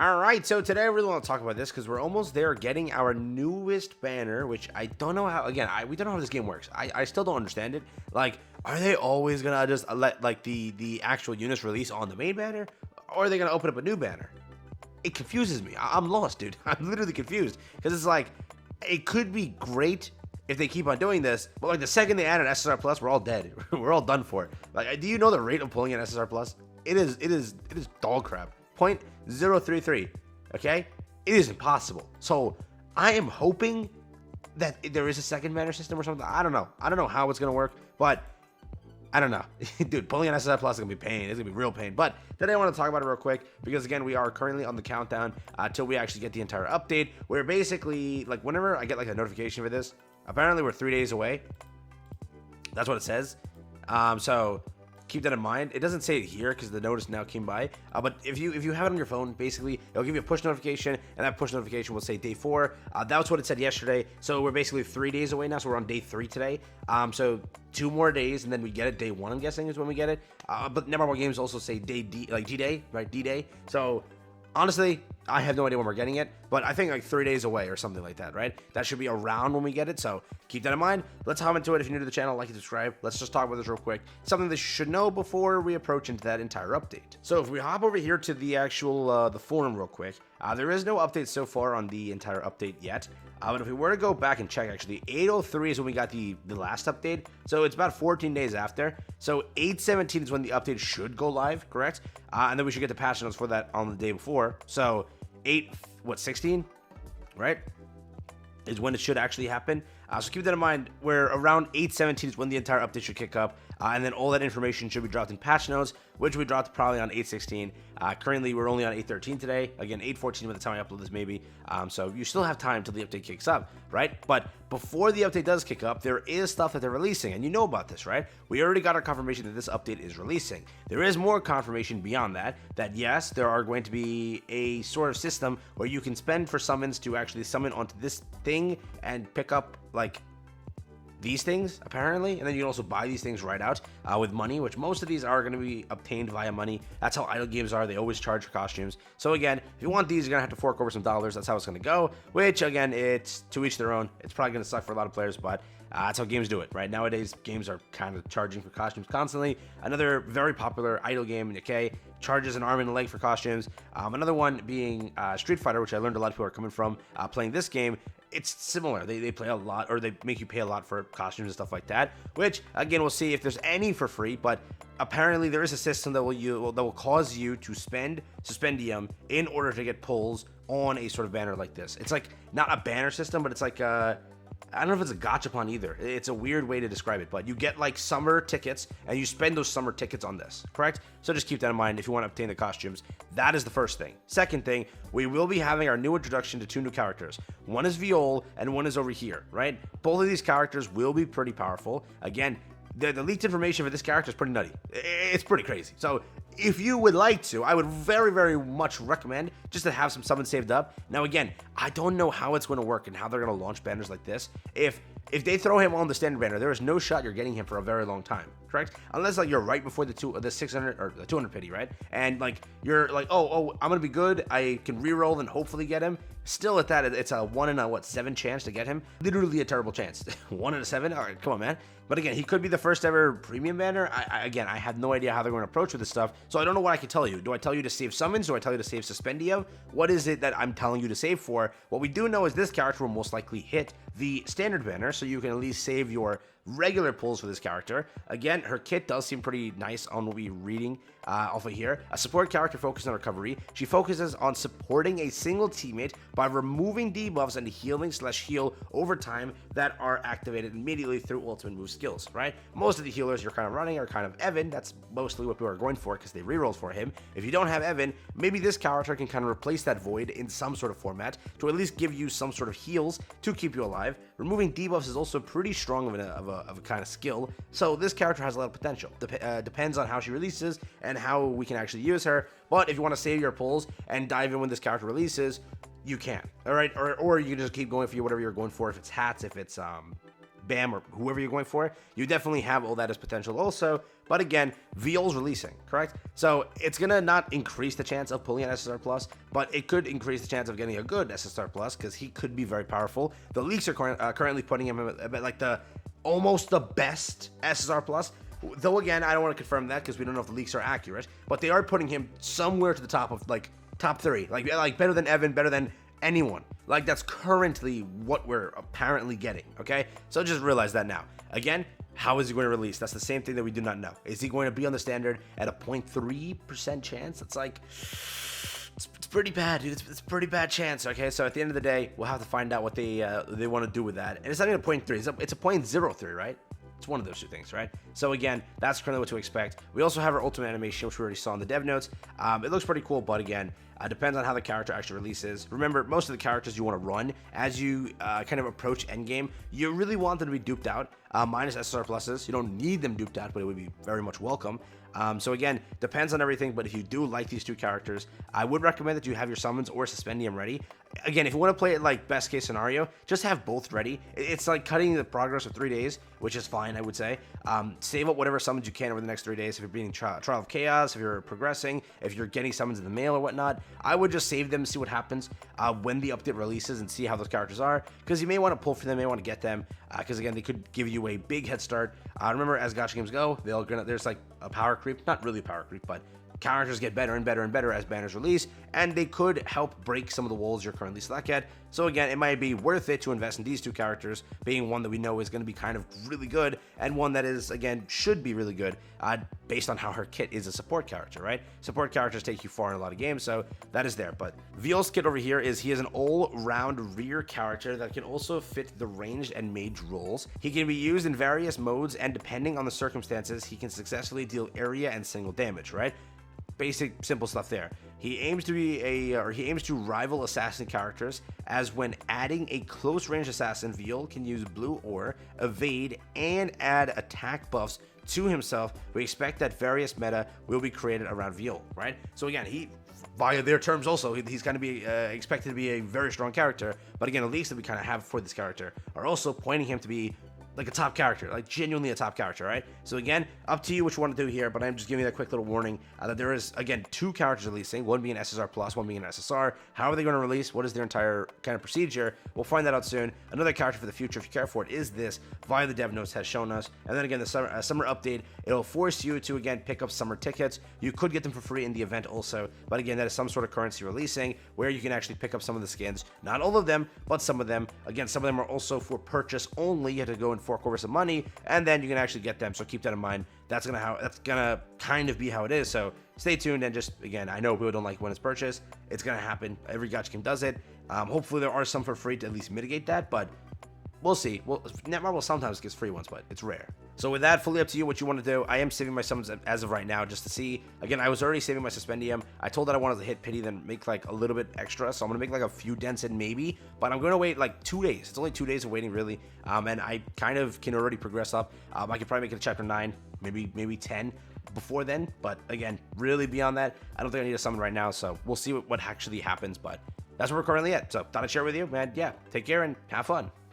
All right, so today I really want to talk about this because we're almost there getting our newest banner, which I don't know how. Again, we don't know how this game works. I still don't understand it. Like, are they always gonna just let like the actual units release on the main banner, or are they gonna open up a new banner? It confuses me. I'm lost, dude. I'm literally confused because it's like it could be great if they keep on doing this, but like the second they add an SSR Plus, we're all dead. We're all done for. Like, do you know the rate of pulling an SSR Plus? It is dog crap. 0.033. Okay, it is impossible. So I am hoping that there is a second banner system or something. I don't know how it's gonna work, but I don't know. Dude, pulling an SSR Plus is gonna be pain. It's gonna be real pain. But today I want to talk about it real quick because again, we are currently on the countdown till we actually get the entire update. Where basically, like, whenever I get like a notification for this, apparently we're 3 days away. That's what it says. So keep that in mind. It doesn't say it here because the notice now came by. But if you have it on your phone, basically it'll give you a push notification, and that push notification will say day 4. That's what it said yesterday. So we're basically 3 days away now. So we're on day 3 today. So 2 more days, and then we get it day 1. I'm guessing is when we get it. But Nevermore Games also say day D, like D-Day, right? D-Day. So honestly, I have no idea when we're getting it, but I think like 3 days away or something like that, right? That should be around when we get it, so keep that in mind. Let's hop into it. If you're new to the channel, like and subscribe. Let's just talk about this real quick. Something that you should know before we approach into that entire update. So if we hop over here to the actual the forum real quick, there is no update so far on the entire update yet. But if we were to go back and check, actually, 8:03 is when we got the last update. So it's about 14 days after. So 8:17 is when the update should go live, correct? And then we should get the patch notes for that on the day before. So 16, right? Is when it should actually happen. So keep that in mind. Where around 8:17 is when the entire update should kick up. And then all that information should be dropped in patch notes, which we dropped probably on 8:16. Currently, we're only on 8:13 today. Again, 8:14 by the time I upload this, maybe. So you still have time till the update kicks up, right? But before the update does kick up, there is stuff that they're releasing, and you know about this, right? We already got our confirmation that this update is releasing. There is more confirmation beyond that, that yes, there are going to be a sort of system where you can spend for summons to actually summon onto this thing and pick up, like, these things, apparently, and then you can also buy these things right out with money, which most of these are going to be obtained via money. That's how idle games are. They always charge for costumes. So again, if you want these, you're going to have to fork over some dollars. That's how it's going to go, which again, it's to each their own. It's probably going to suck for a lot of players, but that's how games do it, right? Nowadays, games are kind of charging for costumes constantly. Another very popular idle game, Nikkei, charges an arm and a leg for costumes. Another one being Street Fighter, which I learned a lot of people are coming from playing this game. It's similar. They play a lot, or they make you pay a lot for costumes and stuff like that, which again, we'll see if there's any for free, but apparently there is a system that will cause you to spend Suspendium in order to get pulls on a sort of banner like this. It's like not a banner system, but it's like I don't know if it's a gachapon either. It's a weird way to describe it, but you get like summer tickets and you spend those summer tickets on this, correct? So just keep that in mind if you want to obtain the costumes. That is the first thing. Second thing, we will be having our new introduction to 2 new characters. One is Viol and one is over here, right? Both of these characters will be pretty powerful. Again, the leaked information for this character is pretty nutty. It's pretty crazy. So if you would like to, I would very, very much recommend just to have some summons saved up. Now, again, I don't know how it's going to work and how they're going to launch banners like this. If they throw him on the standard banner, there is no shot you're getting him for a very long time, correct? Unless like you're right before the 600 or the 200 pity, right? And like you're like, oh, I'm gonna be good. I can reroll and hopefully get him. Still at that, it's a 1 in a 7 chance to get him. Literally a terrible chance. 1 in a 7. All right, come on, man. But again, he could be the first ever premium banner. I have no idea how they're going to approach with this stuff, so I don't know what I can tell you. Do I tell you to save summons? Do I tell you to save Suspendio? What is it that I'm telling you to save for? What we do know is this character will most likely hit the standard banner, so you can at least save your regular pulls for this character. Again, her kit does seem pretty nice on what we're reading off of here. A support character focused on recovery. She focuses on supporting a single teammate by removing debuffs and healing/heal over time that are activated immediately through ultimate move skills, right? Most of the healers you're kind of running are kind of Evan. That's mostly what people are going for because they rerolled for him. If you don't have Evan, maybe this character can kind of replace that void in some sort of format to at least give you some sort of heals to keep you alive. Removing debuffs is also pretty strong of a kind of skill, so this character has a lot of potential. Depends on how she releases and how we can actually use her, but if you want to save your pulls and dive in when this character releases, you can, all right? Or you can just keep going for whatever you're going for. If it's hats, if it's Bam, or whoever you're going for, you definitely have all that as potential also. But again, Viol's releasing, correct? So it's gonna not increase the chance of pulling an SSR plus, but it could increase the chance of getting a good SSR plus because he could be very powerful. The leaks are currently putting him at like the almost the best SSR plus. Though again, I don't want to confirm that because we don't know if the leaks are accurate, but they are putting him somewhere to the top of like top 3, like better than Evan, better than anyone. Like that's currently what we're apparently getting. Okay, so just realize that now. Again, how is he going to release? That's the same thing that we do not know. Is he going to be on the standard at a 0.3% chance? It's like it's pretty bad, dude. It's a pretty bad chance. Okay, so at the end of the day, we'll have to find out what they want to do with that. And it's not even a 0.3. It's a 0.03, right? It's one of those two things, right? So again, that's currently what to expect. We also have our ultimate animation, which we already saw in the dev notes. It looks pretty cool, but again, depends on how the character actually releases. Remember, most of the characters you want to run as you kind of approach endgame, you really want them to be duped out, minus SSR pluses. You don't need them duped out, but it would be very much welcome. So again, depends on everything, but if you do like these two characters, I would recommend that you have your summons or Suspendium ready. Again, if you want to play it like best case scenario, just have both ready. It's like cutting the progress of 3 days, which is fine, I would say. Save up whatever summons you can over the next 3 days. If you're beating Trial of Chaos, if you're progressing, if you're getting summons in the mail or whatnot, I would just save them, see what happens when the update releases and see how those characters are, because you may want to pull for them, may want to get them, because again, they could give you a big head start. Remember, as gacha games go, there's like a power creep, not really a power creep, but characters get better and better and better as banners release, and they could help break some of the walls you're currently stuck at. So again, it might be worth it to invest in these two characters, being one that we know is going to be kind of really good, and one that is, again, should be really good, based on how her kit is a support character, right? Support characters take you far in a lot of games, so that is there. But Viol's kit over here he is an all-round rear character that can also fit the ranged and mage roles. He can be used in various modes, and depending on the circumstances, he can successfully deal area and single damage, right? Basic, simple stuff there. He aims to rival assassin characters, as when adding a close range assassin, Viol can use blue ore, evade, and add attack buffs to himself. We expect that various meta will be created around Viol, right? So again, via their terms also, he's going to be expected to be a very strong character, but again, at least that we kind of have for this character are also pointing him to be like a top character, like genuinely a top character, right? So again, up to you what you want to do here, but I'm just giving you that quick little warning that there is, again, 2 characters releasing, one being SSR plus, one being an SSR. How are they going to release? What is their entire kind of procedure? We'll find that out soon. Another character for the future, if you care for it, is this, via the dev notes has shown us. And then again, the summer update, it'll force you to, again, pick up summer tickets. You could get them for free in the event also, but again, that is some sort of currency releasing where you can actually pick up some of the skins. Not all of them, but some of them. Again, some of them are also for purchase only. You have to go and fork over some money, and then you can actually get them. So keep that in mind. That's gonna kind of be how it is. So stay tuned, and just again, I know people don't like when it's purchased. It's gonna happen. Every gacha game does it. Hopefully there are some for free to at least mitigate that, but we'll see. Well, Netmarble sometimes gives free ones, but it's rare. So with that, fully up to you what you want to do. I am saving my summons as of right now just to see. Again, I was already saving my Suspendium. I told that I wanted to hit Pity, then make like a little bit extra. So I'm going to make like a few dents in maybe, but I'm going to wait like 2 days. It's only 2 days of waiting really. And I kind of can already progress up. I could probably make it a chapter 9, maybe 10 before then. But again, really beyond that, I don't think I need a summon right now. So we'll see what actually happens, but that's where we're currently at. So thought I'd share with you, man. Yeah, take care and have fun.